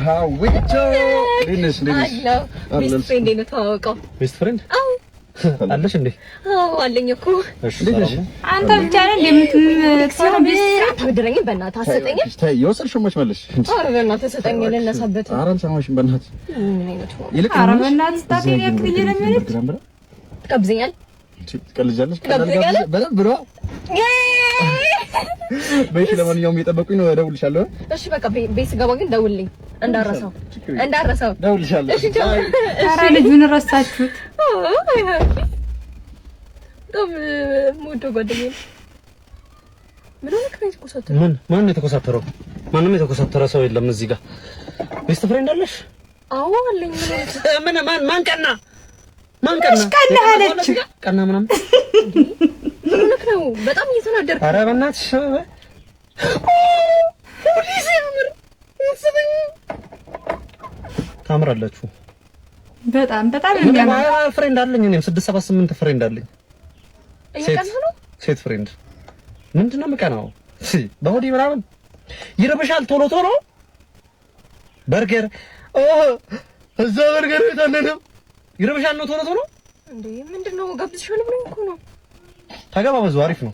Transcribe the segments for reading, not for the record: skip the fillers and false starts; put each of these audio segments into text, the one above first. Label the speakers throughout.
Speaker 1: how we do Linus
Speaker 2: best friend ነው ተዋወቀው
Speaker 1: best friend አለሽ እንዴ
Speaker 2: አለኝ እኮ
Speaker 3: አንተ ብቻ ነህ እንደምትሰራ
Speaker 2: ብድረኝ በእናትህ አሰጠኝ
Speaker 1: የወሰድሽው መች መለሽ
Speaker 2: ኧረ በእናትህ ሰጠኝ ለነሳበት
Speaker 1: ኧረ አልሰማሽም በእናትህ
Speaker 3: ኧረ በእናትህ ስታቴ ያክል ለምን
Speaker 2: ትቀብዘኛል
Speaker 1: ትቀልጃለሽ በደንብ ነው በይሽ ለማንኛውም እየጠበቁኝ ነው እደውልልሻለሁ
Speaker 2: እሺ በቃ ቤት ስገባ ግን ደውልልኝ እንዳረሳው
Speaker 1: እደውልልሻለሁ
Speaker 3: ኧረ ልጁን ረሳችሁት
Speaker 2: ሞዶ ጓደኛዬ
Speaker 1: ማን የተኮሳተረው ማንም የተኮሳተረ ሰው የለም እዚህ ጋር ቤስት ፍሬንድ አለሽ
Speaker 2: አዎ አለኝ
Speaker 1: ማን ቀና
Speaker 3: ቀና አለች
Speaker 1: ቀና ምናምን
Speaker 2: ምንክ ነው በጣም እየተናደርኩ
Speaker 1: ኧረ በእናትሽ ፖሊስ ያምር እንስበኝ ታምራላችሁ
Speaker 3: በጣም የሚያምር
Speaker 1: ፍሬንድ አለኝ እኔም 678 ፍሬንድ አለኝ ሴት ፍሬንድ ምንድነው የምቀናው በሆዴ ምናምን ይረብሻል ቶሎ በርገር እዛ በርገር ቤት አለንም ይረብሻል ነው ቶሎ
Speaker 2: እንዴ ምንድነው ጋብዝሻል ምን እኮ ነው
Speaker 1: ተገባበዙ አሪፍ ነው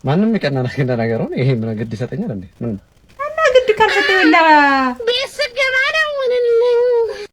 Speaker 1: ማንም የቀና ነገር ነው ይሄ ምን ግድ ይሰጠኛል እንዴ ምን
Speaker 3: እና ግድ ካልሰጠው